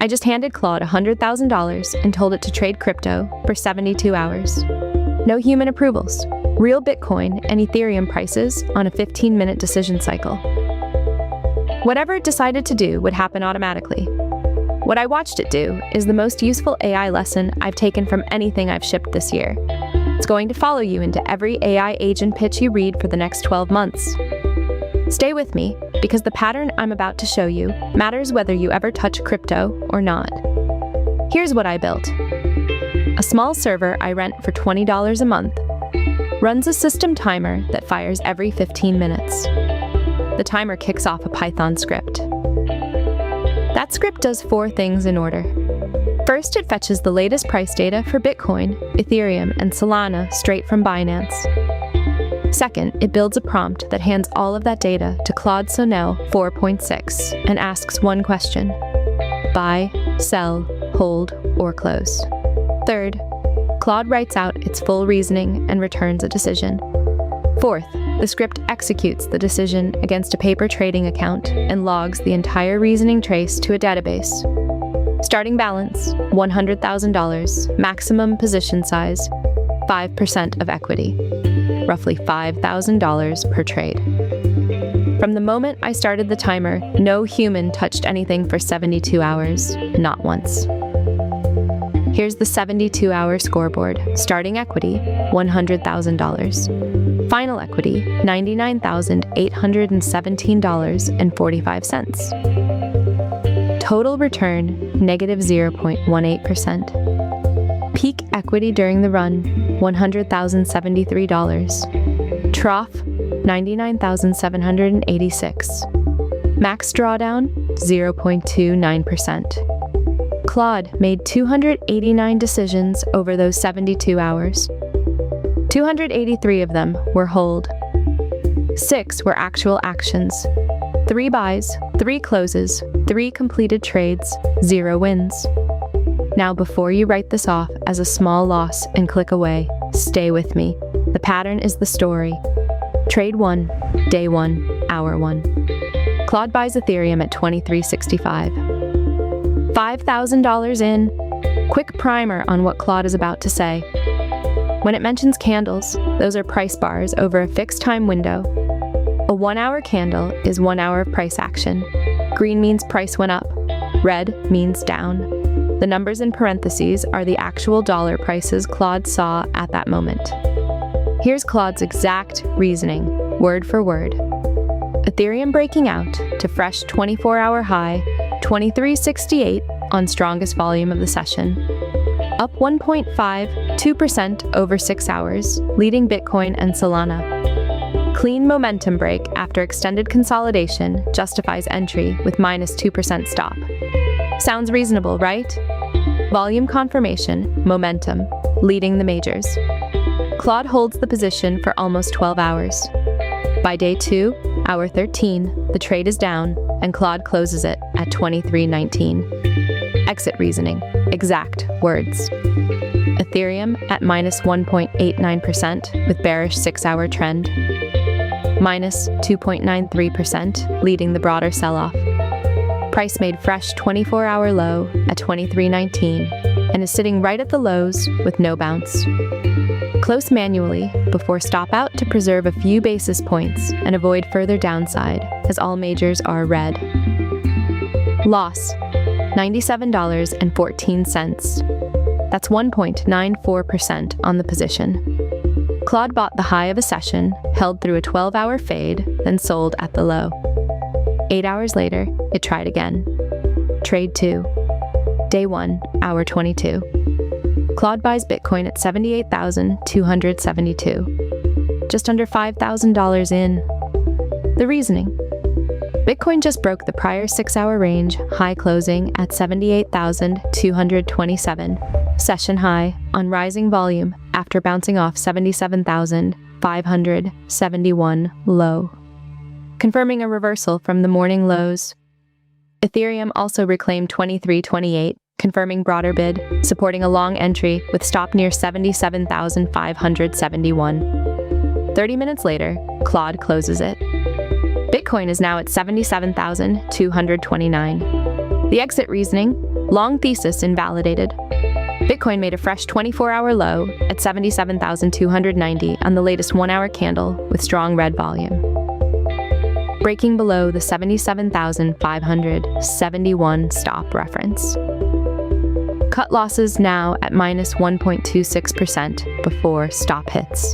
I just handed Claude $100,000 and told it to trade crypto for 72 hours. No human approvals. Real Bitcoin and Ethereum prices on a 15-minute decision cycle. Whatever it decided to do would happen automatically. What I watched it do is the most useful AI lesson I've taken from anything I've shipped this year. It's going to follow you into every AI agent pitch you read for the next 12 months. Stay with me, because the pattern I'm about to show you matters whether you ever touch crypto or not. Here's what I built. A small server I rent for $20 a month runs a system timer that fires every 15 minutes. The timer kicks off a Python script. That script does 4 things in order. First, it fetches the latest price data for Bitcoin, Ethereum, and Solana straight from Binance. Second, it builds a prompt that hands all of that data to Claude Sonnet 4.6 and asks one question: buy, sell, hold, or close. Third, Claude writes out its full reasoning and returns a decision. Fourth, the script executes the decision against a paper trading account and logs the entire reasoning trace to a database. Starting balance, $100,000, maximum position size, 5% of equity, roughly $5,000 per trade. From the moment I started the timer, no human touched anything for 72 hours, not once. Here's the 72-hour scoreboard. Starting equity, $100,000. Final equity, $99,817.45. Total return, negative 0.18%. Peak equity during the run, $100,073. Trough, $99,786. Max drawdown, 0.29%. Claude made 289 decisions over those 72 hours. 283 of them were hold. 6 were actual actions. 3 buys, 3 closes, 3 completed trades, 0 wins. Now, before you write this off as a small loss and click away, stay with me. The pattern is the story. Trade 1, day 1, hour 1. Claude buys Ethereum at $23.65. $5,000 in. Quick primer on what Claude is about to say. When it mentions candles, those are price bars over a fixed time window. A 1-hour candle is 1 hour of price action. Green means price went up. Red means down. The numbers in parentheses are the actual dollar prices Claude saw at that moment. Here's Claude's exact reasoning, word for word. Ethereum breaking out to fresh 24-hour high, 23.68 on strongest volume of the session. Up 1.52% over 6 hours, leading Bitcoin and Solana. Clean momentum break after extended consolidation justifies entry with minus 2% stop. Sounds reasonable, right? Volume confirmation, momentum, leading the majors. Claude holds the position for almost 12 hours. By day 2, hour 13, the trade is down, and Claude closes it at 23.19. Exit reasoning, exact words. Ethereum at minus 1.89% with bearish 6-hour trend. Minus 2.93%, leading the broader sell-off. Price made fresh 24-hour low at 23.19 and is sitting right at the lows with no bounce. Close manually before stop out to preserve a few basis points and avoid further downside, as all majors are red. Loss, $97.14. That's 1.94% on the position. Claude bought the high of a session, held through a 12-hour fade, then sold at the low. 8 hours later, it tried again. Trade 2. Day 1, hour 22. Claude buys Bitcoin at $78,272. Just under $5,000 in. The reasoning. Bitcoin just broke the prior 6-hour range, high closing at $78,227, session high on rising volume after bouncing off $77,571 low, confirming a reversal from the morning lows. Ethereum also reclaimed 23.28, confirming broader bid, supporting a long entry with stop near 77,571. 30 minutes later, Claude closes it. Bitcoin is now at $77,229. The exit reasoning, Long thesis invalidated. Bitcoin made a fresh 24-hour low at 77,290 on the latest 1-hour candle with strong red volume, breaking below the 77,571 stop reference. Cut losses now at minus 1.26% before stop hits.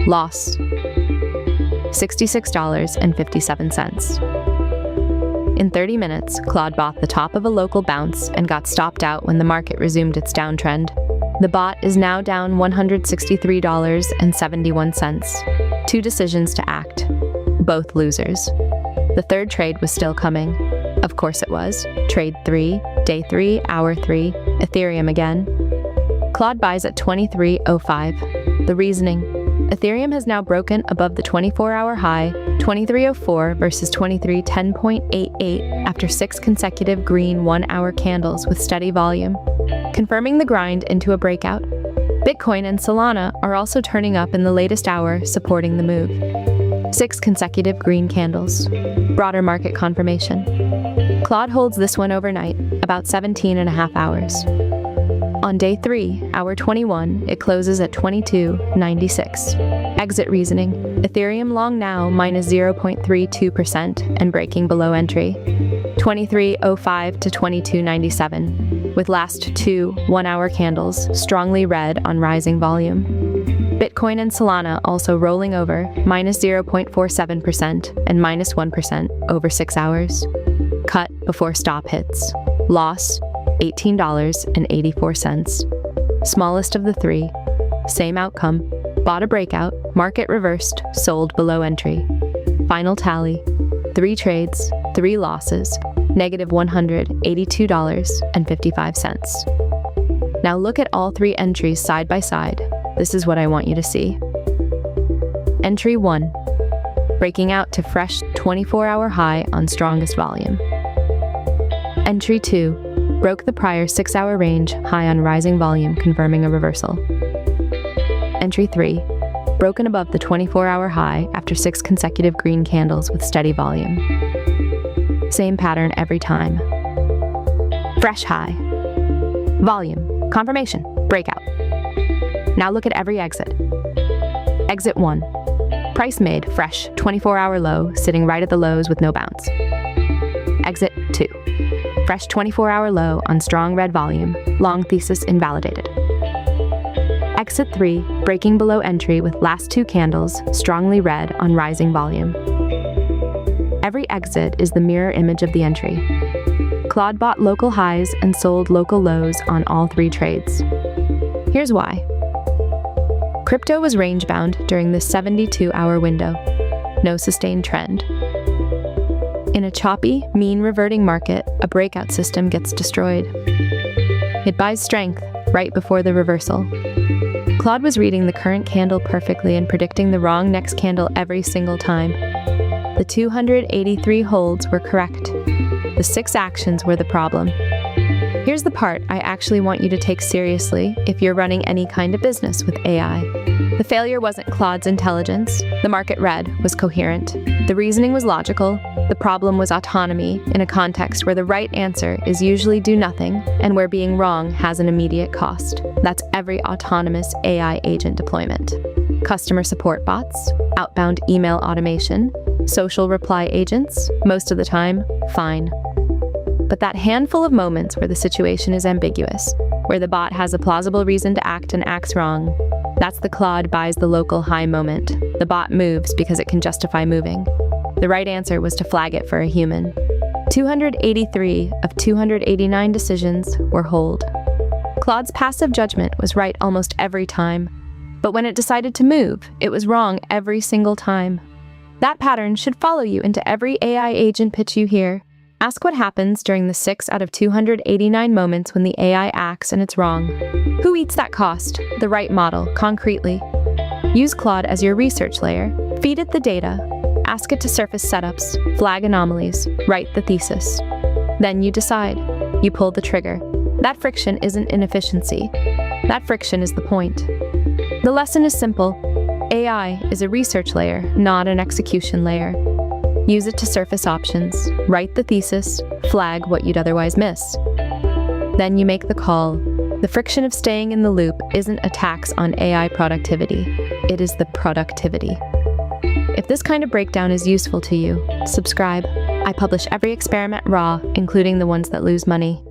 Loss, $66.57. In 30 minutes, Claude bought the top of a local bounce and got stopped out when the market resumed its downtrend. The bot is now down $163.71. 2 decisions to act, both losers. The third trade was still coming. Of course it was. Trade 3, day 3, hour 3, Ethereum again. Claude buys at 23.05. The reasoning: Ethereum has now broken above the 24-hour high, 23.04 versus 23.10.88 after 6 consecutive green 1-hour candles with steady volume, confirming the grind into a breakout. Bitcoin and Solana are also turning up in the latest hour, supporting the move. 6 consecutive green candles. Broader market confirmation. Claude holds this one overnight, about 17.5 hours. On day 3, hour 21, it closes at 22.96. Exit reasoning: Ethereum long now minus 0.32% and breaking below entry. 23.05 to 22.97, with last 2 1-hour candles strongly red on rising volume. Bitcoin and Solana also rolling over, minus 0.47% and minus 1% over 6 hours. Cut before stop hits. Loss, $18.84. Smallest of the 3. Same outcome. Bought a breakout, market reversed, sold below entry. Final tally: 3 trades, 3 losses, negative $182.55. Now look at all 3 entries side by side. This is what I want you to see. Entry 1. Breaking out to fresh 24-hour high on strongest volume. Entry 2. Broke the prior 6-hour range high on rising volume, confirming a reversal. Entry 3. Broken above the 24-hour high after 6 consecutive green candles with steady volume. Same pattern every time. Fresh high. Volume. Confirmation. Breakout. Now look at every exit. Exit 1. Price made fresh 24-hour low, sitting right at the lows with no bounce. Exit 2. Fresh 24-hour low on strong red volume, long thesis invalidated. Exit 3, breaking below entry with last 2 candles, strongly red on rising volume. Every exit is the mirror image of the entry. Claude bought local highs and sold local lows on all 3 trades. Here's why. Crypto was range-bound during this 72-hour window. No sustained trend. In a choppy, mean-reverting market, a breakout system gets destroyed. It buys strength right before the reversal. Claude was reading the current candle perfectly and predicting the wrong next candle every single time. The 283 holds were correct. The 6 actions were the problem. Here's the part I actually want you to take seriously if you're running any kind of business with AI. The failure wasn't Claude's intelligence. The market read was coherent. The reasoning was logical. The problem was autonomy in a context where the right answer is usually do nothing and where being wrong has an immediate cost. That's every autonomous AI agent deployment. Customer support bots, outbound email automation, social reply agents, most of the time, fine. But that handful of moments where the situation is ambiguous, where the bot has a plausible reason to act and acts wrong, that's the Claude buys the local high moment. The bot moves because it can justify moving. The right answer was to flag it for a human. 283 of 289 decisions were hold. Claude's passive judgment was right almost every time, but when it decided to move, it was wrong every single time. That pattern should follow you into every AI agent pitch you hear. Ask what happens during the 6 out of 289 moments when the AI acts and it's wrong. Who eats that cost? The right model, concretely. Use Claude as your research layer. Feed it the data. Ask it to surface setups, flag anomalies, write the thesis. Then you decide. You pull the trigger. That friction isn't inefficiency. That friction is the point. The lesson is simple. AI is a research layer, not an execution layer. Use it to surface options, write the thesis, flag what you'd otherwise miss. Then you make the call. The friction of staying in the loop isn't a tax on AI productivity. It is the productivity. If this kind of breakdown is useful to you, subscribe. I publish every experiment raw, including the ones that lose money.